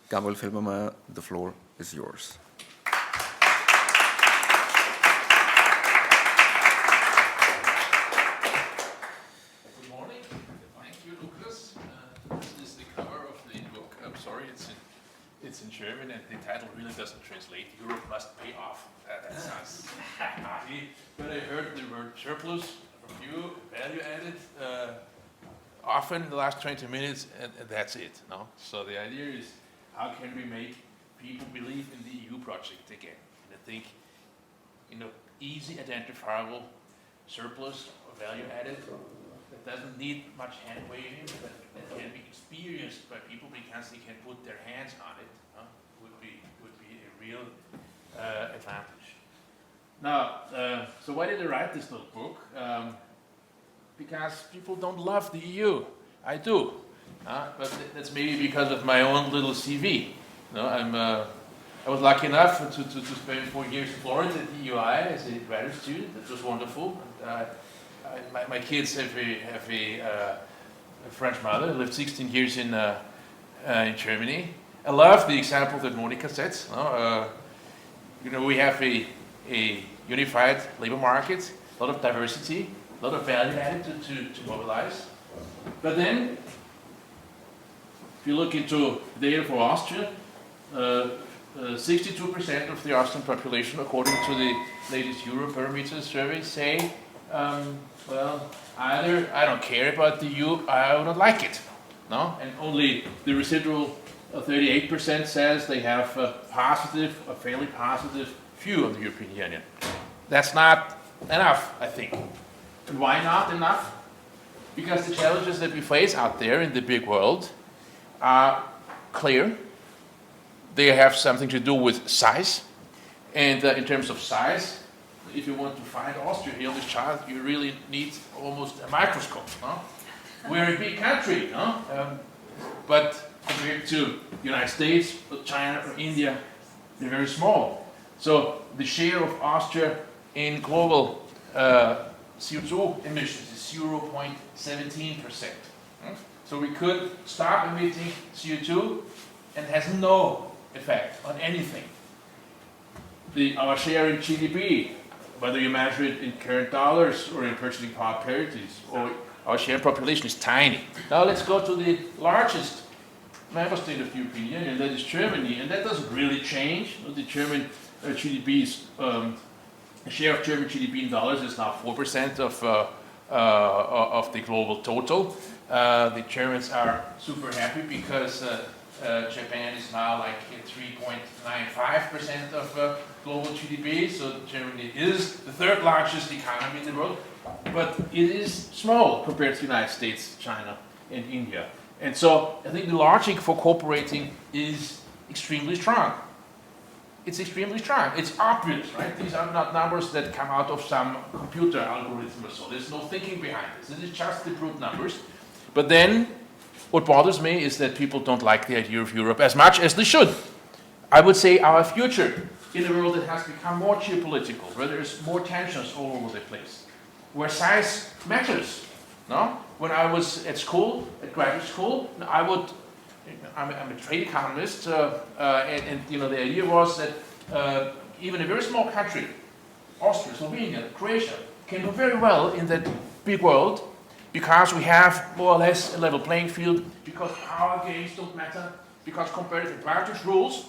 Gabriel Felbermayr, the floor is yours. Good morning. Thank you, Lucas. This is the cover of the book. I'm sorry, it's in German, and the title really doesn't translate. Europe must pay off. That sounds naughty. But I heard the word surplus from you, value added, often in the last 20 minutes, and that's it. No? So the idea is, how can we make people believe in the EU project again? And I think, easy identifiable surplus or value added that doesn't need much hand waving, but that can be experienced by people because they can put their hands on it, would be a real advantage. Now, so why did I write this little book? Because people don't love the EU. I do, but that's maybe because of my own little CV. I was lucky enough to spend 4 years in Florence at the UI as a graduate student. That was wonderful. My kids have a French mother, lived 16 years in Germany. I love the example that Monica sets. We have a unified labor market, a lot of diversity, a lot of value added to mobilize. But then, if you look into data for Austria, 62% of the Austrian population, according to the latest Felbermayr survey, say, either I don't care about the EU, I don't like it. No? And only the residual 38% says they have a fairly positive view of the European Union. That's not enough, I think. And why not enough? Because the challenges that we face out there in the big world are clear. They have something to do with size. And in terms of size, if you want to find Austria here on this chart, you really need almost a microscope. We're a big country, but compared to the United States, or China, or India, they're very small. So the share of Austria in global CO2 emissions is 0.17%. So we could stop emitting CO2 and it has no effect on anything. Our share in GDP, whether you measure it in current dollars or in purchasing power parities, or our share in population is tiny. Now let's go to the largest member state of the European Union, that is Germany, and that doesn't really change. The German GDP's share of German GDP in dollars is now 4% of the global total. The Germans are super happy because Japan is now like 3.95% of global GDP, so Germany is the third largest economy in the world, but it is small compared to the United States, China, and India. And so I think the logic for cooperating is extremely strong. It's extremely strong. It's obvious, right? These are not numbers that come out of some computer algorithm or so. There's no thinking behind this. This is just the brute numbers. But then, what bothers me is that people don't like the idea of Europe as much as they should. I would say our future in a world that has become more geopolitical, where there's more tensions all over the place, where size matters. No? When I was at school, at graduate school, I'm a trade economist, and the idea was that even a very small country, Austria, Slovenia, Croatia, can do very well in that big world because we have more or less a level playing field, because our games don't matter, because comparative advantage rules.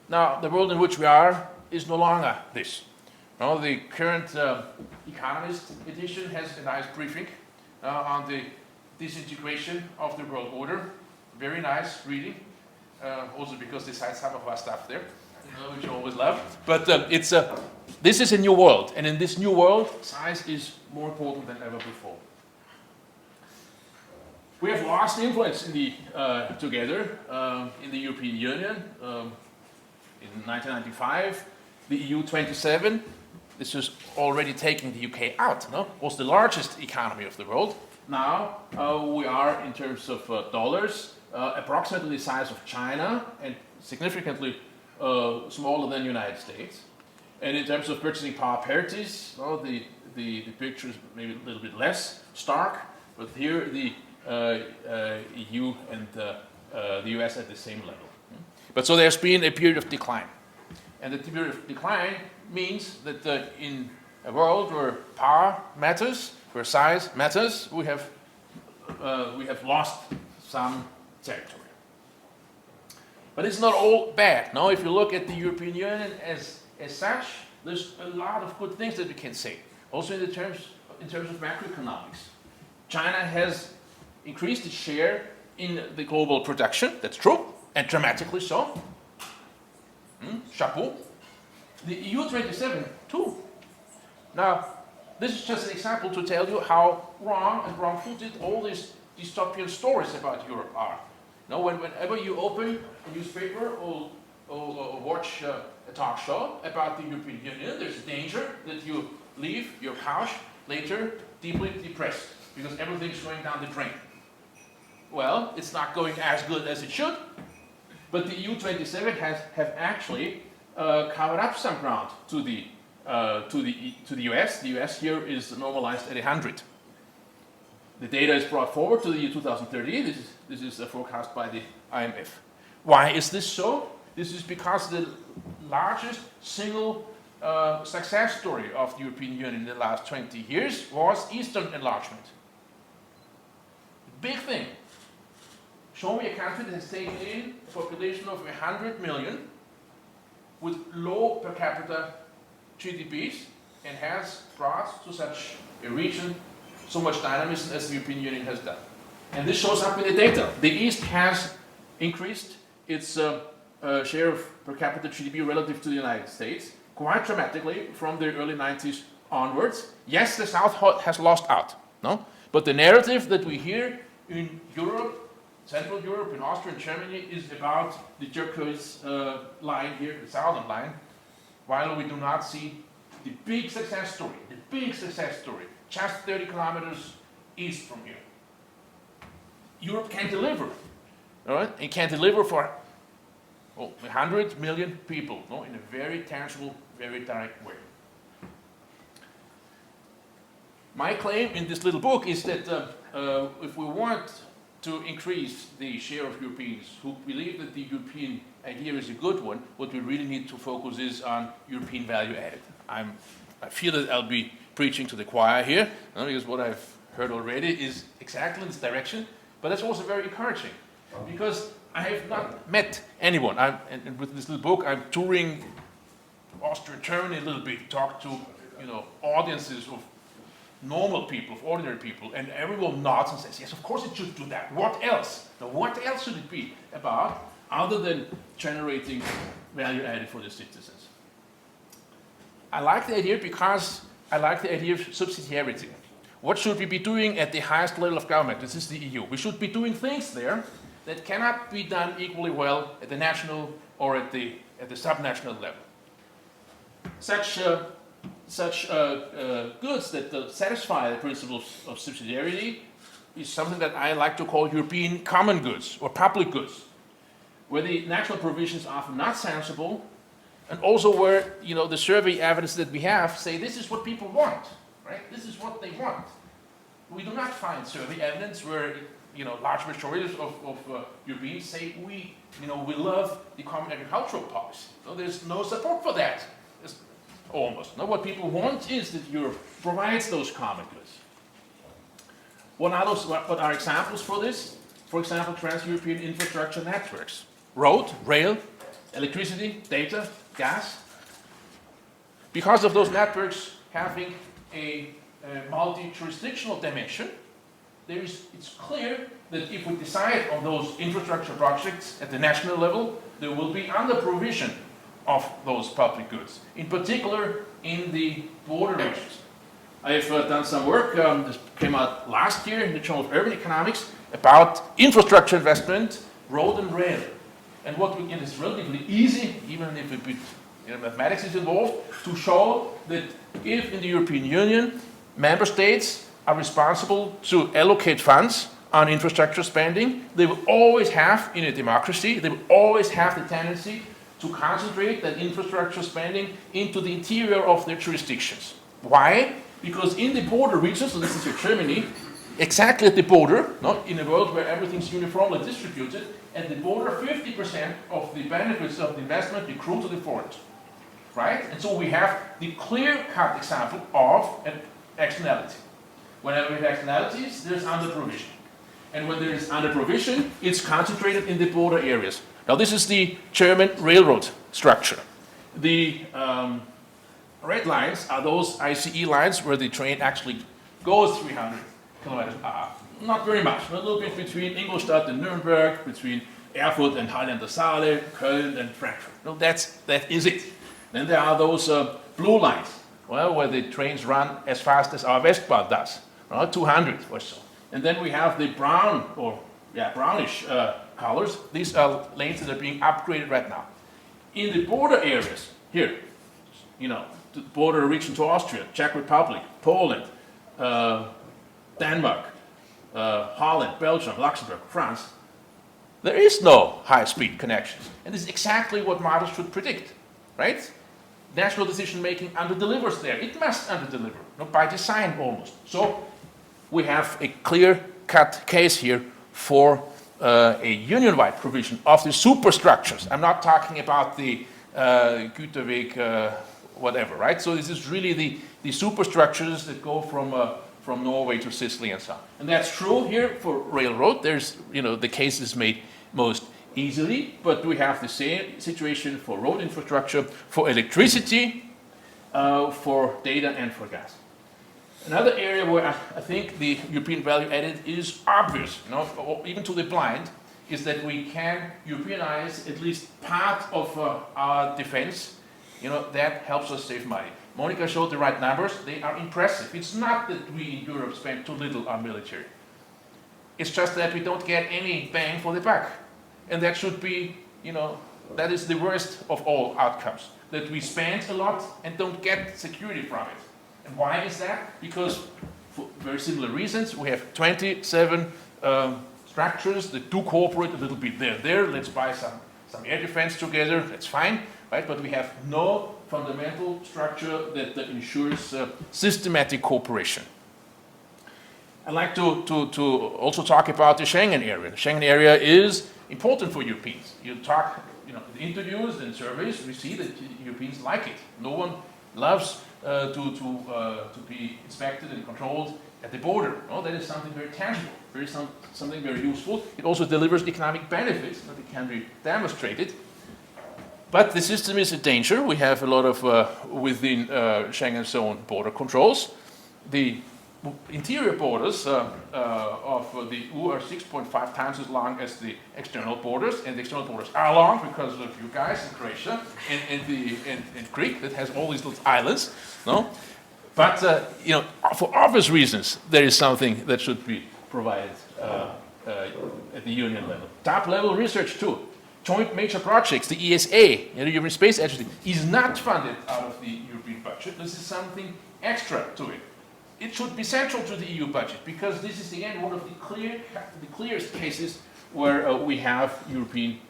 Now, the world in which we are is no longer this. Now, the current Economist edition has a nice briefing on the disintegration of the world order. Very nice reading, also because they cite some of our stuff there, which I always love. But this is a new world, and in this new world, size is more important than ever before. We have lost influence in together in the European Union. In 1995, the EU 27, this was already taking the UK out, was the largest economy of the world. Now we are, in terms of dollars, approximately the size of China and significantly smaller than the United States. And in terms of purchasing power parities, the picture is maybe a little bit less stark, but here the EU and the US at the same level. But so there's been a period of decline. And the period of decline means that in a world where power matters, where size matters, we have lost some territory. But it's not all bad. No, if you look at the European Union as such, there's a lot of good things that we can say. Also in terms of macroeconomics. China has increased its share in the global production, that's true, and dramatically so. Chapeau. The EU 27 too. Now, this is just an example to tell you how wrong and wrong-footed all these dystopian stories about Europe are. Now, whenever you open a newspaper or watch a talk show about the European Union, there's a danger that you leave your couch later deeply depressed because everything's going down the drain. Well, it's not going as good as it should, but the EU 27 have actually covered up some ground to the US. The US here is normalized at 100. The data is brought forward to the year 2030. This is a forecast by the IMF. Why is this so? This is because the largest single success story of the European Union in the last 20 years was Eastern enlargement. Big thing. Show me a country that has taken in a population of 100 million with low per capita GDPs and has brought to such a region so much dynamism as the European Union has done. And this shows up in the data. The East has increased its share of per capita GDP relative to the United States quite dramatically from the early 90s onwards. Yes, the South has lost out, no? But the narrative that we hear in Europe, Central Europe, in Austria and Germany is about the turquoise line here, the southern line, while we do not see the big success story, just 30 kilometers east from here. Europe can deliver, all right? It can deliver for 100 million people, no, in a very tangible, very direct way. My claim in this little book is that if we want to increase the share of Europeans who believe that the European idea is a good one, what we really need to focus is on European value added. I feel that I'll be preaching to the choir here, because what I've heard already is exactly in this direction, but that's also very encouraging, because I have not met anyone. And with this little book, I'm touring Austria, Germany a little bit, talk to audiences of normal people, of ordinary people, and everyone nods and says, yes, of course it should do that. What else? Now, what else should it be about other than generating value added for the citizens? I like the idea because I like the idea of subsidiarity. What should we be doing at the highest level of government? This is the EU. We should be doing things there that cannot be done equally well at the national or at the subnational level. Such goods that satisfy the principles of subsidiarity is something that I like to call European common goods or public goods, where the national provisions are often not sensible, and also where the survey evidence that we have say this is what people want, right? This is what they want. We do not find survey evidence where large majorities of Europeans say we love the common agricultural policy. So there's no support for that. Almost. Now, what people want is that Europe provides those common goods. What are examples for this? For example, trans-European infrastructure networks. Road, rail, electricity, data, gas. Because of those networks having a multi-jurisdictional dimension, it's clear that if we decide on those infrastructure projects at the national level, there will be under provision of those public goods, in particular in the border regions. I've done some work, this came out last year in the Journal of Urban Economics, about infrastructure investment, road and rail. And it is relatively easy, even if a bit mathematics is involved, to show that if in the European Union, member states are responsible to allocate funds on infrastructure spending, they will always have, in a democracy, they will always have the tendency to concentrate that infrastructure spending into the interior of their jurisdictions. Why? Because in the border regions, so this is your Germany, exactly at the border, not in a world where everything's uniformly distributed, at the border 50% of the benefits of the investment accrue to the forest, right? And so we have the clear-cut example of an externality. Whenever we have externalities, there's under-provision. And when there is under-provision, it's concentrated in the border areas. Now this is the German railroad structure. The red lines are those ICE lines where the train actually goes 300 kilometers per hour. Not very much, a little bit between Ingolstadt and Nuremberg, between Erfurt and Halle an der Saale, Köln and Frankfurt. No, that is it. Then there are those blue lines, well, where the trains run as fast as our Westbahn does, 200 or so. And then we have the brown, or brownish colors. These are lanes that are being upgraded right now. In the border areas, here, the border region to Austria, Czech Republic, Poland, Denmark, Holland, Belgium, Luxembourg, France, there is no high-speed connections. And this is exactly what models should predict, right? National decision-making under-delivers there. It must under-deliver, by design almost. So we have a clear-cut case here for a union-wide provision of the superstructures. I'm not talking about the Güterweg, whatever, right? So this is really the superstructures that go from Norway to Sicily and so on. And that's true here for railroad. There's, the case is made most easily, but we have the same situation for road infrastructure, for electricity, for data, and for gas. Another area where I think the European value added is obvious, even to the blind, is that we can Europeanize at least part of our defense. That helps us save money. Monica showed the right numbers. They are impressive. It's not that we in Europe spend too little on military. It's just that we don't get any bang for the buck. And that should be, that is the worst of all outcomes. That we spend a lot and don't get security from it. And why is that? Because for very similar reasons, we have 27 structures that do cooperate a little bit there. Let's buy some air defense together, that's fine, right? But we have no fundamental structure that ensures systematic cooperation. I'd like to also talk about the Schengen area. The Schengen area is important for Europeans. You talk, in interviews and surveys, we see that Europeans like it. No one loves to be inspected and controlled at the border. No, that is something very tangible, something very useful. It also delivers economic benefits that can be demonstrated. But the system is a danger. We have a lot of within Schengen zone border controls. The interior borders of the EU are 6.5 times as long as the external borders, and the external borders are long because of you guys in Croatia and Greek that has all these little islands, no? But for obvious reasons, there is something that should be provided at the union level. Top-level research too. Joint major projects, the ESA, the European Space Agency, is not funded out of the European budget. This is something extra to it. It should be central to the EU budget because this is, again, one of the clearest cases where we have European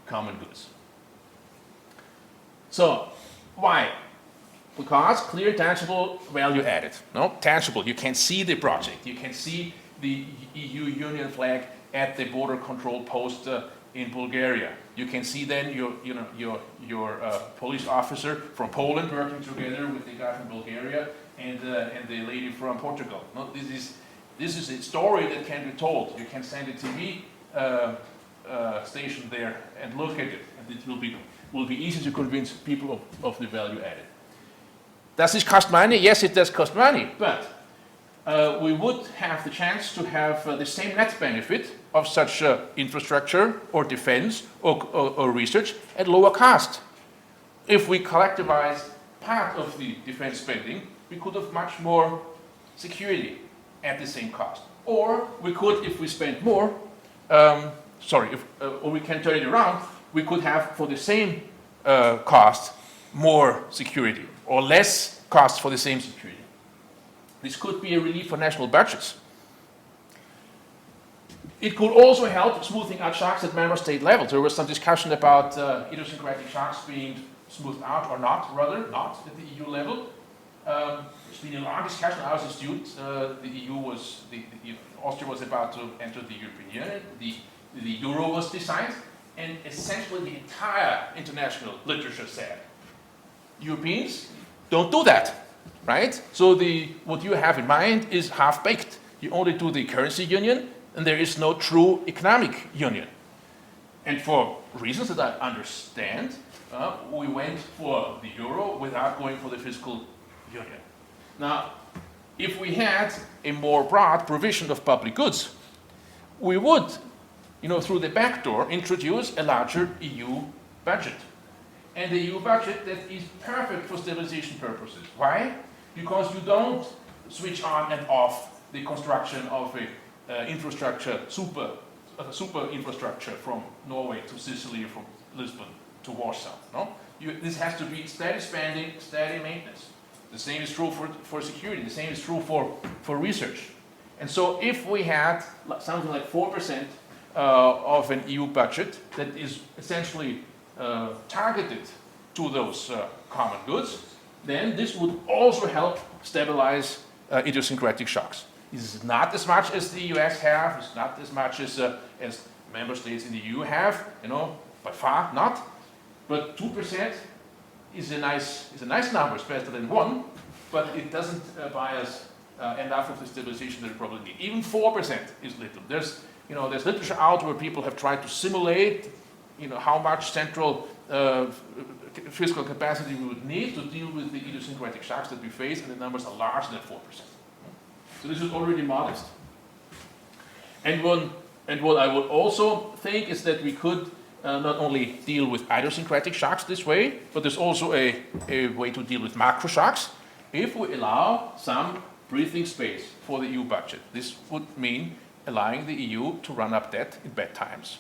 common goods. So, why? Because clear, tangible value added. No, tangible. You can see the project. You can see the EU Union flag at the border control post in Bulgaria. You can see then your police officer from Poland working together with the guy from Bulgaria and the lady from Portugal. No, this is a story that can be told. You can send a TV station there and look at it, and it will be easy to convince people of the value added. Does this cost money? Yes, it does cost money, but we would have the chance to have the same net benefit of such infrastructure or defense or research at lower cost. If we collectivize part of the defense spending, we could have much more security at the same cost. Or we could, if we spend more, or we can turn it around, we could have for the same cost more security or less cost for the same security. This could be a relief for national budgets. It could also help smoothing out shocks at member state level. There was some discussion about idiosyncratic shocks being smoothed out or not, rather not at the EU level. It's been a long discussion. I was a student. The EU was, Austria was about to enter the European Union. The euro was designed, and essentially the entire international literature said, Europeans don't do that, right? So what you have in mind is half-baked. You only do the currency union, and there is no true economic union. And for reasons that I understand, we went for the euro without going for the fiscal union. Now, if we had a more broad provision of public goods, we would, through the back door, introduce a larger EU budget. And the EU budget that is perfect for stabilization purposes. Why? Because you don't switch on and off the construction of a infrastructure, super infrastructure from Norway to Sicily, from Lisbon to Warsaw. No? This has to be steady spending, steady maintenance. The same is true for security. The same is true for research. And so if we had something like 4% of an EU budget that is essentially targeted to those common goods, then this would also help stabilize idiosyncratic shocks. This is not as much as the US have, it's not as much as member states in the EU have, by far not. But 2% is a nice number, it's better than 1, but it doesn't buy us enough of the stabilization that we probably need. Even 4% is little. There's literature out where people have tried to simulate, how much central fiscal capacity we would need to deal with the idiosyncratic shocks that we face, and the numbers are larger than 4%. So this is already modest. And what I would also think is that we could not only deal with idiosyncratic shocks this way, but there's also a way to deal with macro shocks if we allow some breathing space for the EU budget. This would mean allowing the EU to run up debt in bad times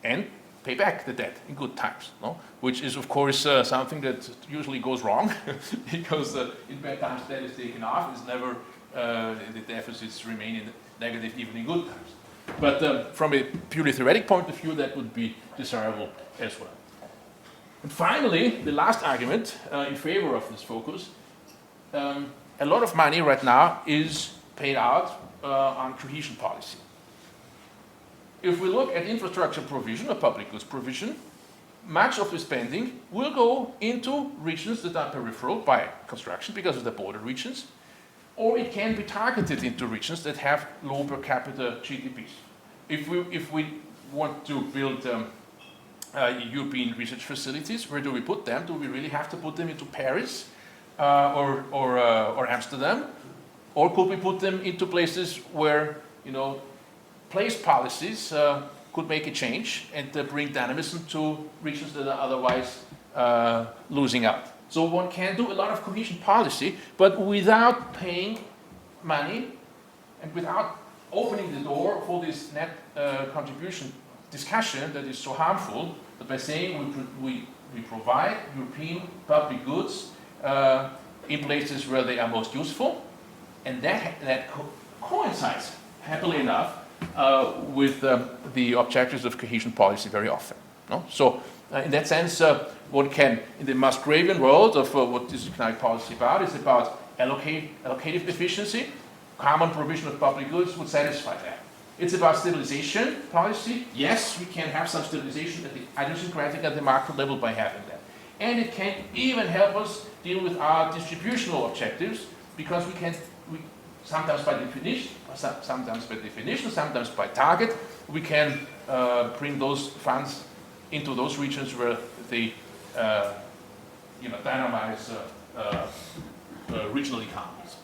and pay back the debt in good times, which is, of course, something that usually goes wrong because in bad times debt is taken off. It's never, the deficits remain in negative even in good times. But from a purely theoretic point of view, that would be desirable as well. And finally, the last argument in favor of this focus, a lot of money right now is paid out on cohesion policy. If we look at infrastructure provision or public goods provision, much of the spending will go into regions that are peripheral by construction because of the border regions, or it can be targeted into regions that have low per capita GDPs. If we want to build European research facilities, where do we put them? Do we really have to put them into Paris or Amsterdam? Or could we put them into places where, place policies could make a change and bring dynamism to regions that are otherwise losing out? So one can do a lot of cohesion policy, but without paying money and without opening the door for this net contribution discussion that is so harmful, but by saying we provide European public goods in places where they are most useful, and that coincides, happily enough, with the objectives of cohesion policy very often. No? So in that sense, one can, in the Musgravian world of what is economic policy about, is about allocative efficiency. Common provision of public goods would satisfy that. It's about stabilization policy. Yes, we can have some stabilization at the idiosyncratic at the macro level by having that. And it can even help us deal with our distributional objectives, because we sometimes by definition, sometimes by target, we can bring those funds into those regions where they dynamize regional economies.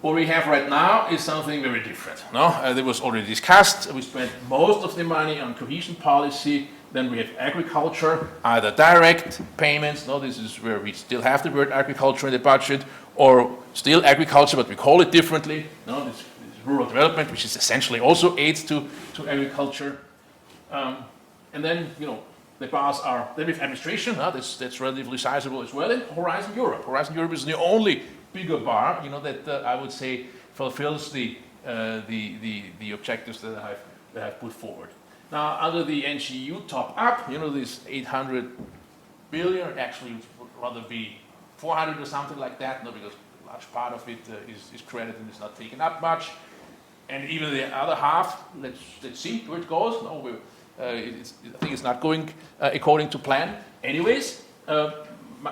What we have right now is something very different. That was already discussed. We spent most of the money on cohesion policy. Then we have agriculture, either direct payments. This is where we still have the word agriculture in the budget, or still agriculture, but we call it differently. This rural development, which is essentially also aids to agriculture. And then, the bars are, then we have administration. That's relatively sizable as well. And Horizon Europe. Horizon Europe is the only bigger bar, that I would say fulfills the objectives that I've put forward. Now, under the NGU top up, this 800 billion, actually it would rather be 400 or something like that, no, because a large part of it is credit and is not taken up much. And even the other half, let's see where it goes. No, I think it's not going according to plan. Anyways,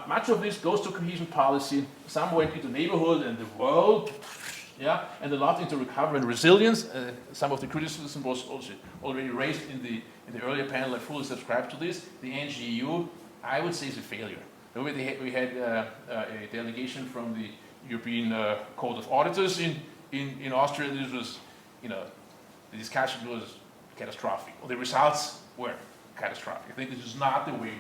much of this goes to cohesion policy. Some went into neighborhood and the world, yeah, and a lot into recovery and resilience. Some of the criticism was also already raised in the earlier panel. I fully subscribe to this. The NGEU, I would say, is a failure. We had a delegation from the European Court of Auditors in Austria. This was, the discussion was catastrophic. Well, the results were catastrophic. I think this is not the way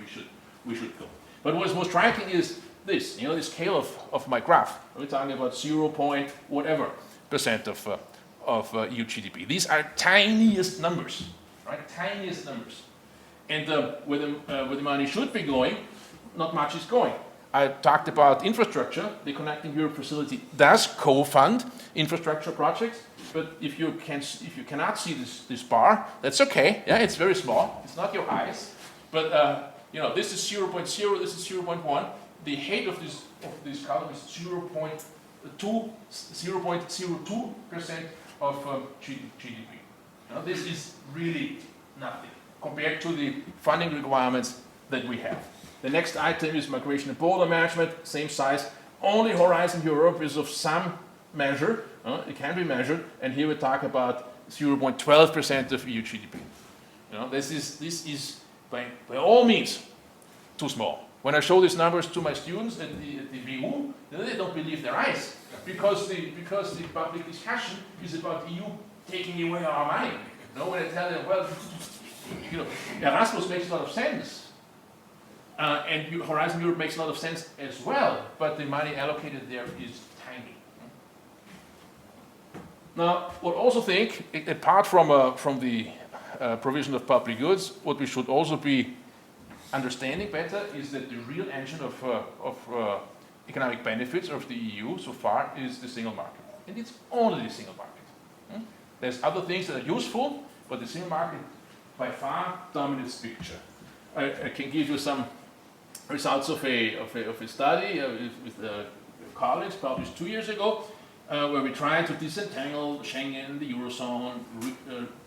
we should go. But what's most striking is this, the scale of my graph. We're talking about 0. whatever percent of EU GDP. These are tiniest numbers, right? Tiniest numbers. And where the money should be going, not much is going. I talked about infrastructure. The Connecting Europe facility does co-fund infrastructure projects, but if you cannot see this bar, that's okay. Yeah, it's very small. It's not your eyes, but this is 0.0. This is 0.1. The height of this column is 0.02% of GDP. Now, this is really nothing compared to the funding requirements that we have. The next item is migration and border management, same size. Only Horizon Europe is of some measure. It can be measured, and here we talk about 0.12% of EU GDP. This is by all means too small. When I show these numbers to my students at the VU, they don't believe their eyes, because the public discussion is about EU taking away our money. When I tell them, well, Erasmus makes a lot of sense. And Horizon Europe makes a lot of sense as well, but the money allocated there is tiny. Now, what I also think, apart from the provision of public goods, what we should also be understanding better is that the real engine of economic benefits of the EU so far is the single market. And it's only the single market. There's other things that are useful, but the single market by far dominates the picture. I can give you some results of a study with colleagues published 2 years ago, where we tried to disentangle Schengen, the Eurozone,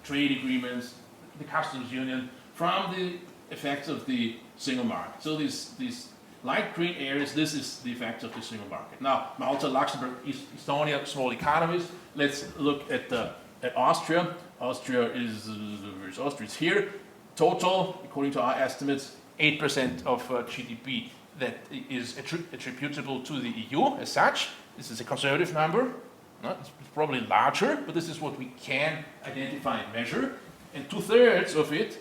trade agreements, the customs union from the effects of the single market. So these light green areas, this is the effects of the single market. Now, Malta, Luxembourg, Estonia, small economies. Let's look at Austria. Austria is here. Total, according to our estimates, 8% of GDP that is attributable to the EU as such. This is a conservative number. It's probably larger, but this is what we can identify and measure. And 2/3 of it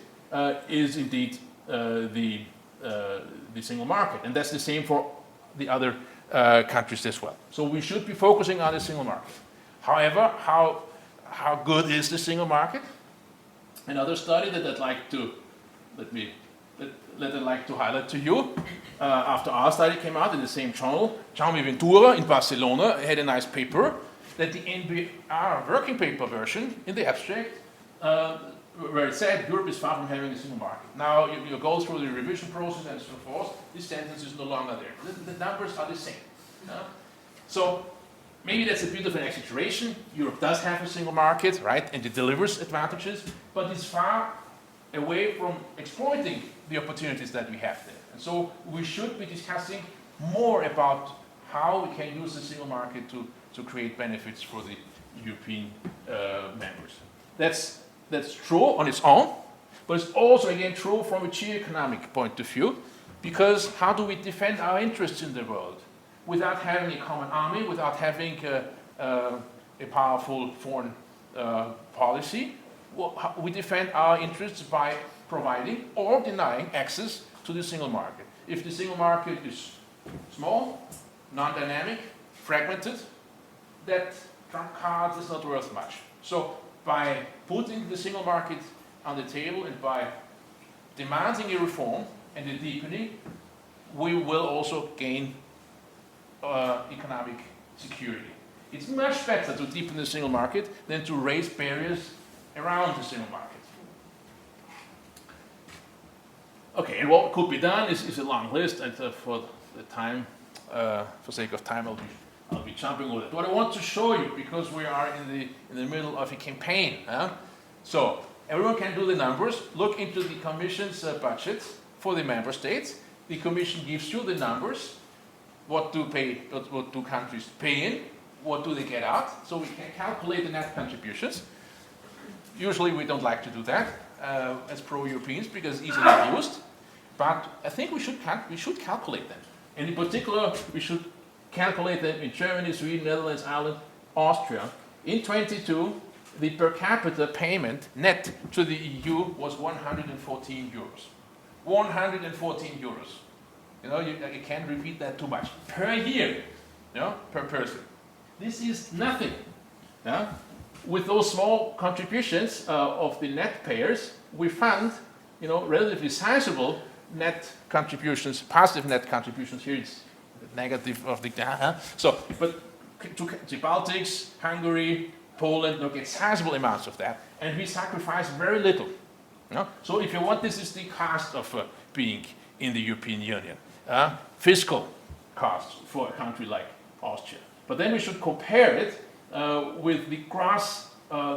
is indeed the single market. And that's the same for the other countries as well. So we should be focusing on the single market. However, how good is the single market? Another study that I'd like to highlight to you, after our study came out in the same journal, Jaume Ventura in Barcelona had a nice paper that the NBR working paper version in the abstract, where it said Europe is far from having a single market. Now you go through the revision process and so forth, this sentence is no longer there. The numbers are the same. So maybe that's a bit of an exaggeration. Europe does have a single market, right, and it delivers advantages, but it's far away from exploiting the opportunities that we have there. And so we should be discussing more about how we can use the single market to create benefits for the European members. That's true on its own, but it's also again true from a geo-economic point of view, because how do we defend our interests in the world without having a common army, without having a powerful foreign policy? Well, we defend our interests by providing or denying access to the single market. If the single market is small, non-dynamic, fragmented, that trump card is not worth much. So by putting the single market on the table and by demanding a reform and a deepening, we will also gain economic security. It's much better to deepen the single market than to raise barriers around the single market. Okay, and what could be done is a long list, and for the time for sake of time, I'll be jumping over that. What I want to show you, because we are in the middle of a campaign. So everyone can do the numbers. Look into the Commission's budgets for the member states. The Commission gives you the numbers. What do countries pay in? What do they get out? So we can calculate the net contributions. Usually we don't like to do that as pro-Europeans because it's easily used. But I think we should calculate them. And in particular, we should calculate them in Germany, Sweden, Netherlands, Ireland, Austria. In 22, the per capita payment net to the EU was 114 euros. 114 euros. You know, I can't repeat that too much. Per year, per person. This is nothing. With those small contributions of the net payers, we fund, relatively sizable net contributions, positive net contributions. Here it's negative of the but to the Baltics, Hungary, Poland, get sizable amounts of that, and we sacrifice very little. So if you want, this is the cost of being in the European Union. Fiscal costs for a country like Austria. But then we should compare it with the gross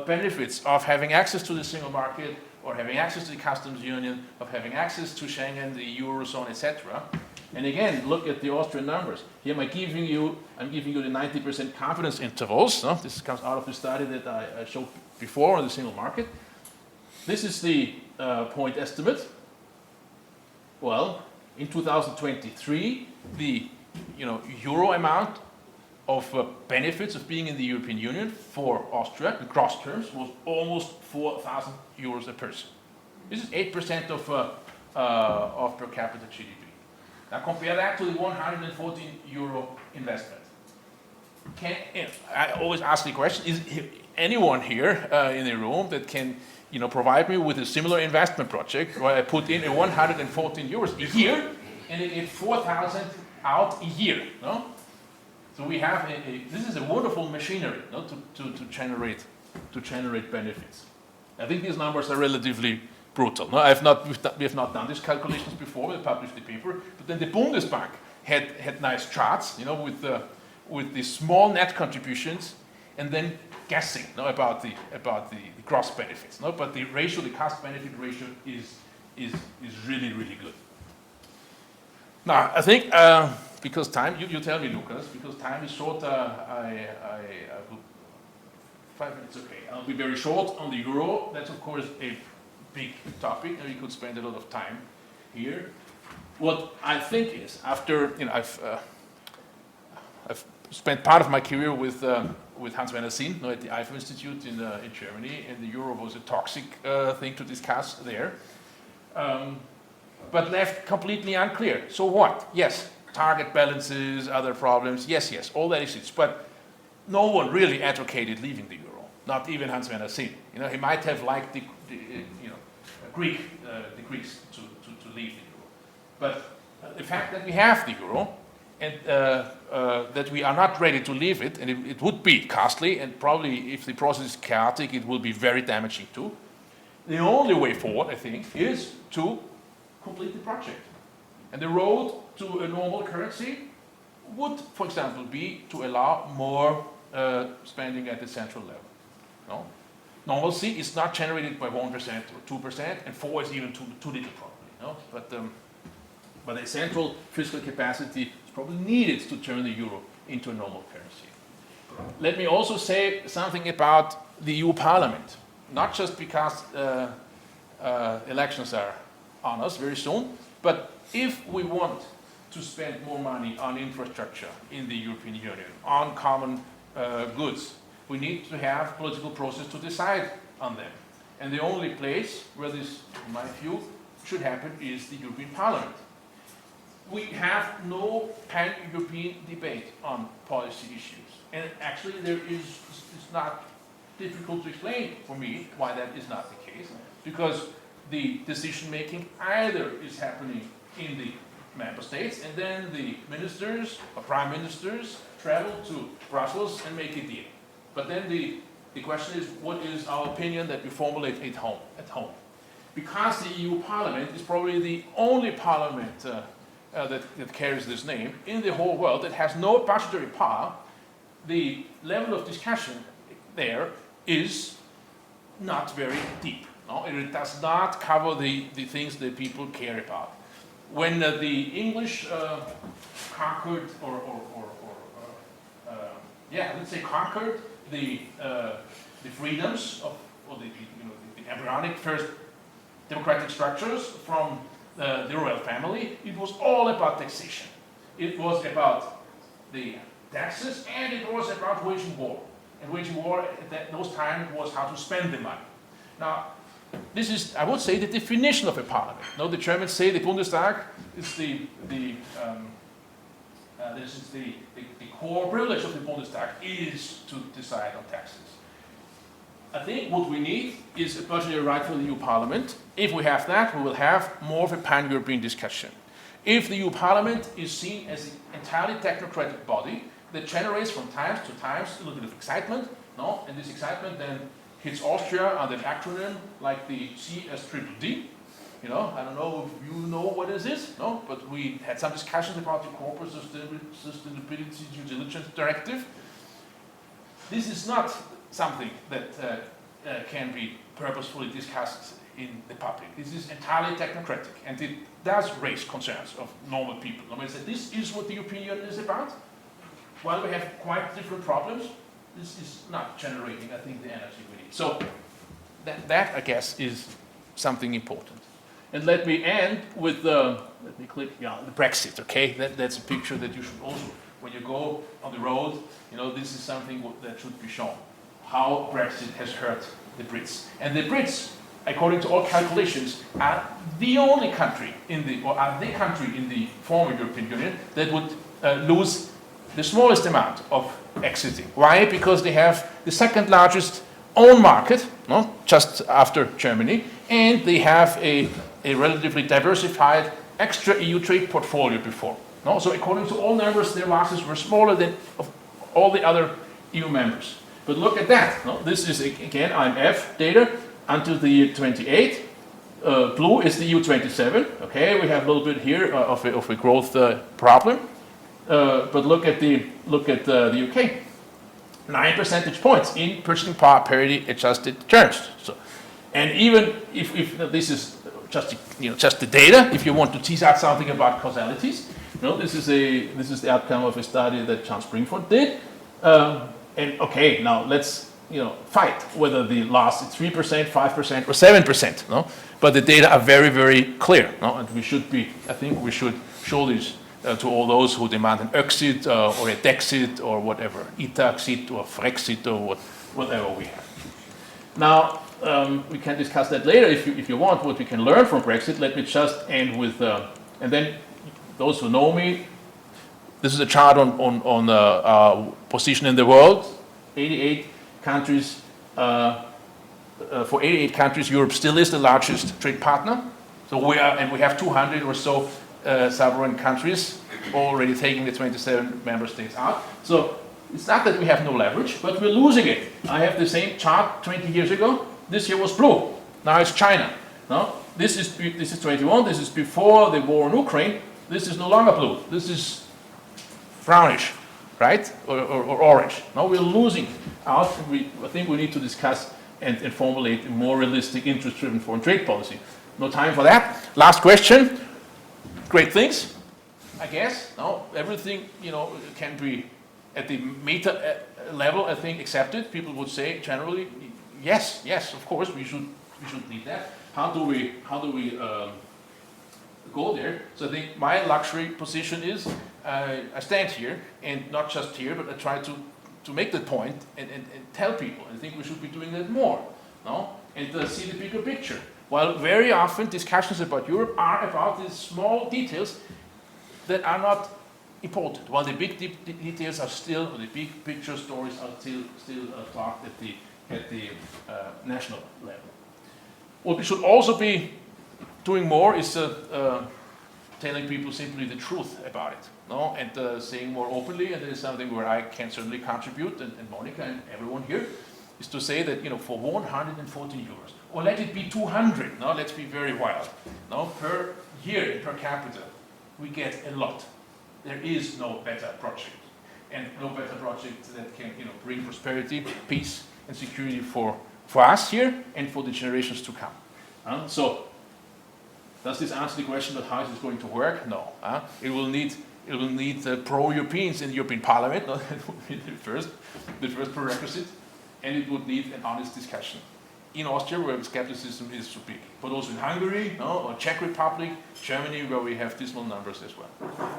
benefits of having access to the single market, or having access to the customs union, of having access to Schengen, the Eurozone, etc. And again, look at the Austrian numbers. Here I'm giving you the 90% confidence intervals. This comes out of the study that I showed before on the single market. This is the point estimate. Well, in 2023, the euro amount of benefits of being in the European Union for Austria in gross terms was almost 4,000 euros a person. This is 8% of per capita GDP. Now compare that to the 114 euro investment. I always ask the question: is anyone here in the room that can, provide me with a similar investment project where I put in 114 euros a year and I get 4,000 out a year? No. So we have this is a wonderful machinery to generate benefits. I think these numbers are relatively brutal. No, we have not done these calculations before. We published the paper, but then the Bundesbank had nice charts, with the small net contributions, and then guessing about the gross benefits. But the ratio, the cost benefit ratio, is really good. Now I think. Because time, you tell me, Lucas, because time is short, I will, 5 minutes, okay. I'll be very short on the euro. That's, of course, a big topic, and we could spend a lot of time here. What I think is, after, I've spent part of my career with Hans-Werner Sinn at the IFO Institute in Germany, and the euro was a toxic thing to discuss there, but left completely unclear. So what? Yes. Target balances, other problems, yes, all that exists. But no one really advocated leaving the euro, not even Hans-Werner Sinn. He might have liked the Greeks to leave the euro. But the fact that we have the euro and that we are not ready to leave it, and it would be costly, and probably if the process is chaotic, it will be very damaging too. The only way forward, I think, is to complete the project. And the road to a normal currency would, for example, be to allow more spending at the central level. No? Normalcy is not generated by 1% or 2%, and 4 is even too little probably. No? But a central fiscal capacity is probably needed to turn the euro into a normal currency. Let me also say something about the EU Parliament. Not just because elections are on us very soon, but if we want to spend more money on infrastructure in the European Union, on common goods, we need to have political process to decide on them. And the only place where this, in my view, should happen is the European Parliament. We have no pan-European debate on policy issues. And actually it's not difficult to explain for me why that is not the case, because the decision-making either is happening in the member states, and then the ministers or prime ministers travel to Brussels and make a deal. But then the question is, what is our opinion that we formulate at home? Because the EU Parliament is probably the only parliament that carries this name in the whole world that has no budgetary power, the level of discussion there is not very deep. No? It does not cover the things that people care about. When the English conquered, let's say conquered the freedoms of, or the embryonic first democratic structures from the royal family, it was all about taxation. It was about the taxes, and it was about waging war. And waging war at those times was how to spend the money. Now, this is, I would say, the definition of a parliament. No, the Germans say the Bundestag is the core privilege of the Bundestag is to decide on taxes. I think what we need is a budgetary right for the EU Parliament. If we have that, we will have more of a pan-European discussion. If the EU Parliament is seen as an entirely technocratic body that generates from time to time a little bit of excitement, no? And this excitement then hits Austria under an acronym like the CSDDD. You know, I don't know if you know what this is, no? But we had some discussions about the Corporate Sustainability Due Diligence Directive. This is not something that can be purposefully discussed in the public. This is entirely technocratic, and it does raise concerns of normal people. I mean, this is what the European Union is about. While we have quite different problems, this is not generating, I think, the energy we need. So that I guess, is something important. And let me end with let me click, the Brexit, okay? That's a picture that you should also, when you go on the road, you know, this is something that should be shown. How Brexit has hurt the Brits. And the Brits, according to all calculations, are the only country in the former European Union that would lose the smallest amount of exiting. Why? Because they have the second largest own market, no? Just after Germany, and they have a relatively diversified extra EU trade portfolio before. No? So according to all numbers, their losses were smaller than of all the other EU members. But look at that. No? This is, again, IMF data until the year 28. Blue is the EU 27. Okay, we have a little bit here of a growth problem. But look at the UK. 9 percentage points in purchasing power parity adjusted terms. So, and even if this is just the data, if you want to tease out something about causalities, this is the outcome of a study that John Springford did. And okay, now let's fight whether the loss is 3%, 5%, or 7%. No, but the data are very, very clear. No, and I think we should show this to all those who demand an exit or a Dexit or whatever, Itaxit or Frexit or whatever we have. Now we can discuss that later if you want. What we can learn from Brexit. Let me just end with, and then those who know me. This is a chart on position in the world. 88 countries. For 88 countries, Europe still is the largest trade partner. So we have 200 or so sovereign countries already taking the 27 member states out. So it's not that we have no leverage, but we're losing it. I have the same chart 20 years ago. This year was blue. Now it's China. No? This is 21. This is before the war in Ukraine. This is no longer blue. This is brownish, right? Or orange. Now we're losing out. I think we need to discuss and formulate a more realistic, interest-driven foreign trade policy. No time for that. Last question. Great things, I guess. No, everything can be at the meta level. I think accepted. People would say generally, yes, of course, we should lead that. How do we go there? So I think my luxury position is I stand here, and not just here, but I try to make the point and tell people. I think we should be doing that more, no, and see the bigger picture. While very often discussions about Europe are about these small details that are not important, while the big details are still, or the big picture stories are still talked at the national level. What we should also be doing more is telling people simply the truth about it, no, and saying more openly. And this is something where I can certainly contribute, and Monica and everyone here, is to say that for 114 euros. Or let it be 200. Now let's be very wild. Now per year, per capita, we get a lot. There is no better project, and no better project that can bring prosperity, peace, and security for us here and for the generations to come. So, does this answer the question about how is this going to work? No. It will need pro-Europeans in the European Parliament. No, that would be the first prerequisite, and it would need an honest discussion. In Austria, where skepticism is so big, but also in Hungary, or Czech Republic, Germany, where we have dismal numbers as well.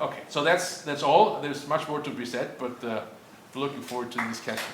Okay, so that's all. There's much more to be said, but looking forward to the discussion.